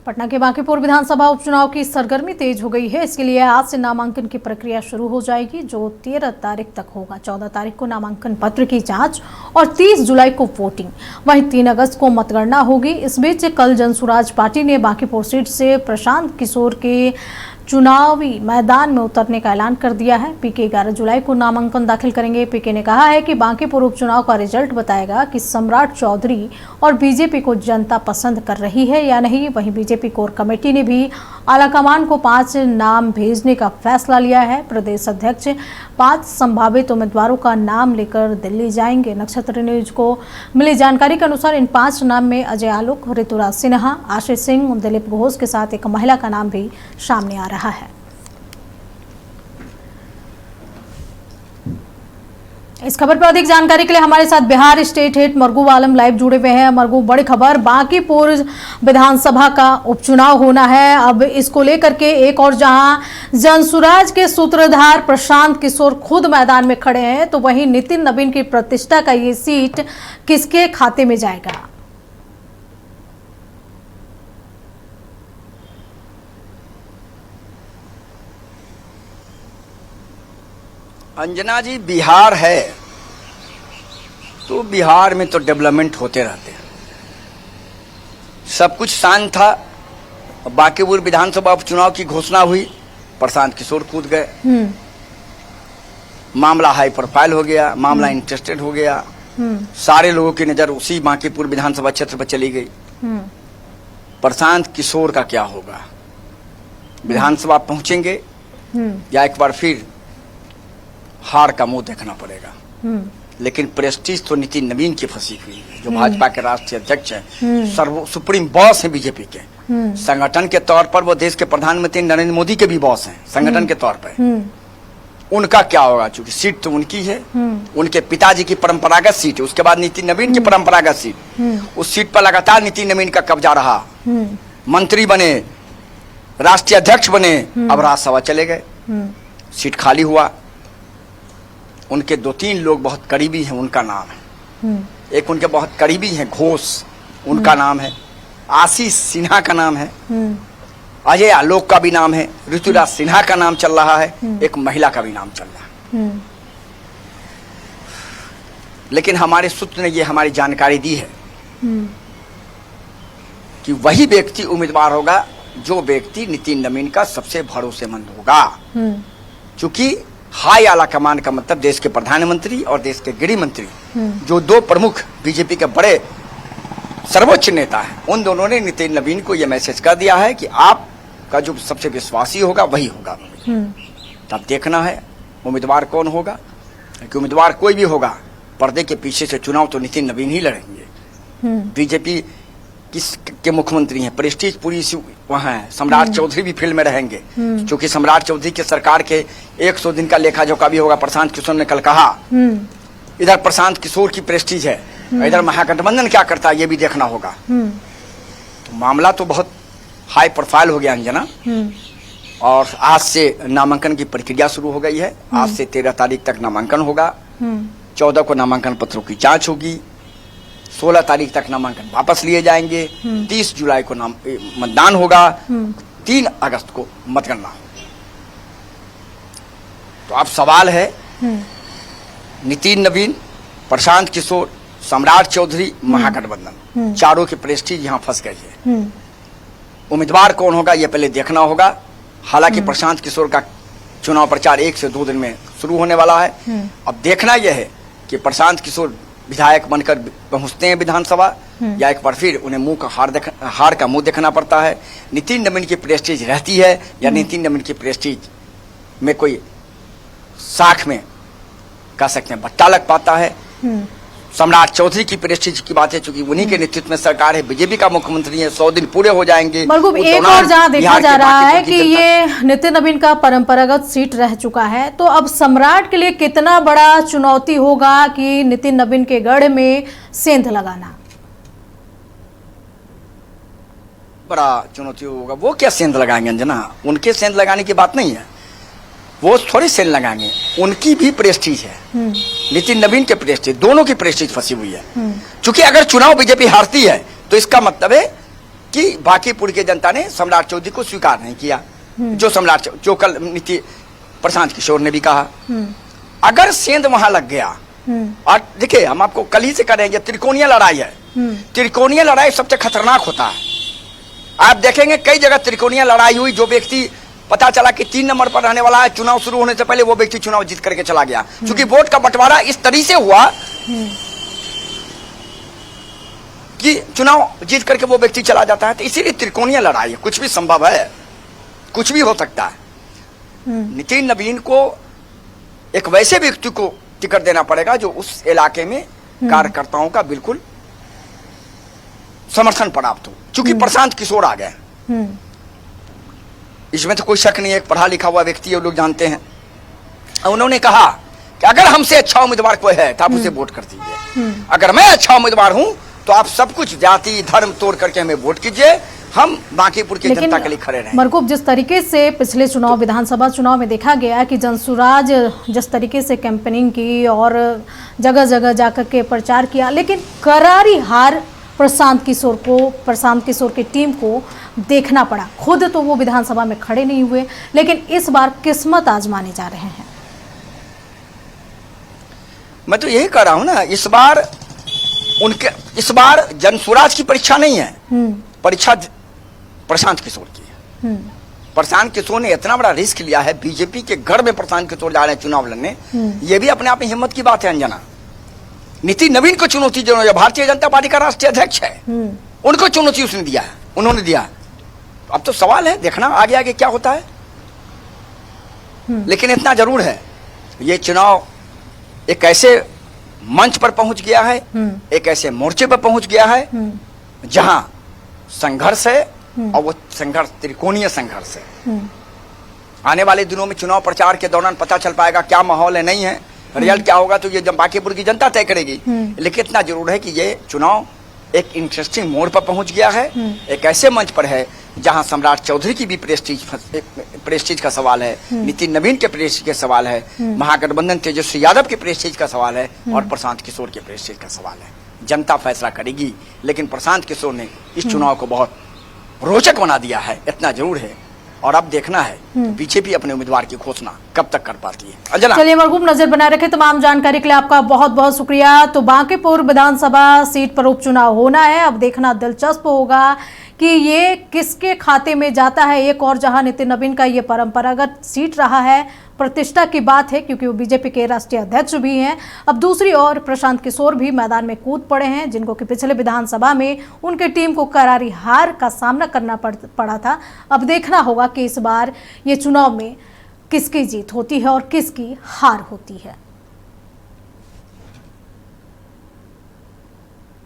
पटना के बांकीपुर विधानसभा उपचुनाव की सरगर्मी तेज हो गई है। इसके लिए आज से नामांकन की प्रक्रिया शुरू हो जाएगी, जो 13 तारीख तक होगा। 14 तारीख को नामांकन पत्र की जांच और 30 जुलाई को वोटिंग, वहीं 3 अगस्त को मतगणना होगी। इस बीच कल जनसुराज पार्टी ने बांकीपुर सीट से प्रशांत किशोर के चुनावी मैदान में उतरने का ऐलान कर दिया है। पीके 11 जुलाई को नामांकन दाखिल करेंगे। पीके ने कहा है कि बांकीपुर उपचुनाव का रिजल्ट बताएगा कि सम्राट चौधरी और बीजेपी को जनता पसंद कर रही है या नहीं। वहीं बीजेपी कोर कमेटी ने भी आलाकमान को 5 नाम भेजने का फैसला लिया है। प्रदेश अध्यक्ष 5 संभावित उम्मीदवारों का नाम लेकर दिल्ली जाएंगे। नक्षत्र न्यूज को मिली जानकारी के अनुसार इन 5 नाम में अजय आलोक, ऋतुराज सिन्हा, आशीष सिंह, दिलीप घोष के साथ एक महिला का नाम भी सामने आ रहा है। इस खबर पर अधिक जानकारी के लिए हमारे साथ बिहार स्टेट हेड मरगू आलम लाइव जुड़े हुए हैं। मरगू, बड़ी खबर, बांकीपुर विधानसभा का उपचुनाव होना है। अब इसको लेकर के एक और जहां जनसुराज के सूत्रधार प्रशांत किशोर खुद मैदान में खड़े हैं, तो वहीं नितिन नवीन की प्रतिष्ठा का ये सीट किसके खाते में जाएगा? अंजना जी, बिहार है तो बिहार में तो डेवलपमेंट होते रहते हैं। सब कुछ शांत था। बांकीपुर विधानसभा उपचुनाव की घोषणा हुई, प्रशांत किशोर कूद गए। मामला हाई प्रोफाइल हो गया, मामला इंटरेस्टेड हो गया। सारे लोगों की नजर उसी बांकीपुर विधानसभा क्षेत्र पर चली गई। प्रशांत किशोर का क्या होगा? विधानसभा पहुंचेंगे या एक बार फिर हार का मुंह देखना पड़ेगा? लेकिन प्रेस्टीज तो नितिन नवीन की फंसी हुई है, जो भाजपा के राष्ट्रीय अध्यक्ष हैं, सुप्रीम बॉस हैं बीजेपी के। संगठन के तौर पर वो देश के प्रधानमंत्री नरेंद्र मोदी के भी बॉस हैं संगठन के तौर पर। उनका क्या होगा? चूंकि सीट तो उनकी है, उनके पिताजी की परंपरागत सीट है, उसके बाद नितिन नवीन की परंपरागत सीट। उस सीट पर लगातार नितिन नवीन का कब्जा रहा। मंत्री बने, राष्ट्रीय अध्यक्ष बने, अब राज्यसभा चले गए, सीट खाली हुआ। उनके 2-3 लोग बहुत करीबी हैं, उनका नाम है। एक उनके बहुत करीबी हैं घोष, उनका नाम है। आशीष सिन्हा का नाम है। अजय आलोक का भी नाम है। ऋतुराज सिन्हा का नाम चल रहा है। एक महिला का भी नाम चल रहा है। लेकिन हमारे सूत्र ने ये हमारी जानकारी दी है कि वही व्यक्ति उम्मीदवार होगा जो व्यक्ति नितिन नवीन का सबसे भरोसेमंद होगा। क्योंकि हाई आला कमान का मतलब देश के प्रधानमंत्री और देश के गृह मंत्री, जो 2 प्रमुख बीजेपी के बड़े सर्वोच्च नेता हैं, उन दोनों ने नितिन नवीन को यह मैसेज कर दिया है कि आपका जो सबसे विश्वासी होगा वही होगा। तब देखना है उम्मीदवार कौन होगा। कि उम्मीदवार कोई भी होगा, पर्दे के पीछे से चुनाव तो नितिन नवीन ही लड़ेंगे। बीजेपी के मुख्यमंत्री हैं, प्रेस्टीज पूरी वहां है। सम्राट चौधरी भी फील्ड में रहेंगे, क्योंकि सम्राट चौधरी के सरकार के 100 दिन का लेखा जोखा भी होगा, प्रशांत किशोर ने कल कहा। इधर प्रशांत किशोर की प्रेस्टीज है, इधर महागठबंधन क्या करता है ये भी देखना होगा। तो मामला तो बहुत हाई प्रोफाइल हो गया अंजना। और आज से नामांकन की प्रक्रिया शुरू हो गई है। आज से 13 तारीख तक नामांकन होगा। 14 को नामांकन पत्रों की जांच होगी। 16 तारीख तक नामांकन वापस लिए जाएंगे। 30 जुलाई को मतदान होगा। 3 अगस्त को मतगणना होगी। तो अब सवाल है, नितिन नवीन, प्रशांत किशोर, सम्राट चौधरी, महागठबंधन, चारों की प्रेस्टीज यहाँ फंस गई है। उम्मीदवार कौन होगा ये पहले देखना होगा। हालांकि प्रशांत किशोर का चुनाव प्रचार 1 से 2 दिन में शुरू होने वाला है। अब देखना यह है कि प्रशांत किशोर विधायक बनकर पहुंचते हैं विधानसभा, या एक बार फिर उन्हें हार का मुंह देखना पड़ता है। नितिन नवीन की प्रेस्टीज रहती है या नितिन नवीन की प्रेस्टीज में कोई साख में कह सकते हैं बट्टा लग पाता है। सम्राट चौधरी की प्रेस्टीज की बात है, चूंकि उन्हीं के नेतृत्व में सरकार है, बीजेपी का मुख्यमंत्री है, 100 दिन पूरे हो जाएंगे। एक और जहां देखा जा रहा है कि ये नितिन नवीन का परंपरागत सीट रह चुका है, तो अब सम्राट के लिए कितना बड़ा चुनौती होगा कि नितिन नवीन के गढ़ में सेंध लगाना? बड़ा चुनौती होगा। वो क्या सेंध लगाएंगे अंजना? उनके सेंध लगाने की बात नहीं है, वो थोड़ी सेल लगाएंगे। उनकी भी प्रेस्टीज है, नितिन नवीन के प्रेस्टीज, दोनों की प्रेस्टीज फंसी हुई है। क्योंकि अगर चुनाव बीजेपी हारती है तो इसका मतलब है कि बांकीपुर की जनता ने सम्राट चौधरी को स्वीकार नहीं किया। जो जो कल नीति प्रशांत किशोर ने भी कहा, अगर सेंध वहां लग गया, और देखिए हम आपको कल ही से करेंगे, त्रिकोणीय लड़ाई है। त्रिकोणीय लड़ाई सबसे खतरनाक होता है। आप देखेंगे कई जगह त्रिकोणीय लड़ाई हुई, जो व्यक्ति पता चला कि 3 नंबर पर रहने वाला है, चुनाव शुरू होने से पहले वो व्यक्ति चुनाव जीत करके चला गया, क्योंकि वोट का बंटवारा इस तरीके से हुआ कि चुनाव जीत करके वो व्यक्ति चला जाता है। तो इसीलिए त्रिकोणीय लड़ाई है, कुछ भी संभव है, कुछ भी हो सकता है। नितिन नवीन को एक वैसे व्यक्ति को टिकट देना पड़ेगा जो उस इलाके में कार्यकर्ताओं का बिल्कुल समर्थन प्राप्त हो, क्योंकि प्रशांत किशोर आ गए, इसमें तो कोई शक नहीं है, एक पढ़ा लिखा हुआ व्यक्ति है, लोग जानते हैं। उन्होंने कहा कि अगर हमसे अच्छा उम्मीदवार कोई है तो आप उसे वोट कर दीजिए, अगर मैं अच्छा उम्मीदवार हूं तो आप सब कुछ जाति धर्म तोड़ करके हमें वोट कीजिए, हम बांकीपुर की जनता के लिए खड़े रहें। मरकूब, जिस तरीके से पिछले चुनाव विधानसभा चुनाव में देखा गया कि जनसुराज जिस तरीके से कैंपेनिंग की और जगह जगह जाकर के प्रचार किया, लेकिन करारी हार प्रशांत किशोर की टीम को देखना पड़ा। खुद तो वो विधानसभा में खड़े नहीं हुए, लेकिन इस बार किस्मत आजमाने जा रहे हैं। मैं तो यही कह रहा हूं ना, इस बार जनसुराज की परीक्षा नहीं है, परीक्षा प्रशांत किशोर की है। प्रशांत किशोर ने इतना बड़ा रिस्क लिया है, बीजेपी के घर में प्रशांत किशोर जा रहे हैं चुनाव लड़ने, ये भी अपने आप में हिम्मत की बात है। अंजना, नितिन नवीन को चुनौती जो भारतीय जनता पार्टी का राष्ट्रीय अध्यक्ष है, उनको चुनौती उसने दिया है, उन्होंने दिया। अब तो सवाल है, देखना आगे आगे क्या होता है। लेकिन इतना जरूर है, ये चुनाव एक ऐसे मंच पर पहुंच गया है, एक ऐसे मोर्चे पर पहुंच गया है जहां संघर्ष है, और वो संघर्ष त्रिकोणीय संघर्ष है। आने वाले दिनों में चुनाव प्रचार के दौरान पता चल पाएगा क्या माहौल है, नहीं है, रिजल्ट क्या होगा तो ये बांकीपुर की जनता तय करेगी। लेकिन इतना जरूर है कि ये चुनाव एक इंटरेस्टिंग मोड़ पर पहुंच गया है, एक ऐसे मंच पर है जहां सम्राट चौधरी की भी प्रेस्टीज का सवाल है, नितिन नवीन के प्रेस्टीज का सवाल है, महागठबंधन तेजस्वी यादव के प्रेस्टीज का सवाल है, और प्रशांत किशोर के प्रेस्टीज का सवाल है। जनता फैसला करेगी, लेकिन प्रशांत किशोर ने इस चुनाव को बहुत रोचक बना दिया है, इतना जरूर है। और अब देखना है बीजेपी अपने उम्मीदवार की घोषणा कब तक कर पाती है। चलिए मरकूब, नजर बनाए रखे। तमाम जानकारी के लिए आपका बहुत बहुत शुक्रिया। तो बांकीपुर विधानसभा सीट पर उपचुनाव होना है, अब देखना दिलचस्प होगा कि ये किसके खाते में जाता है। एक और जहां नितिन नवीन का ये परंपरागत सीट रहा है, प्रतिष्ठा की बात है, क्योंकि वो बीजेपी के राष्ट्रीय अध्यक्ष भी हैं। अब दूसरी ओर प्रशांत किशोर भी मैदान में कूद पड़े हैं, जिनको कि पिछले विधानसभा में उनकी टीम को करारी हार का सामना करना पड़ा था। अब देखना होगा कि इस बार ये चुनाव में किसकी जीत होती है और किसकी हार होती है।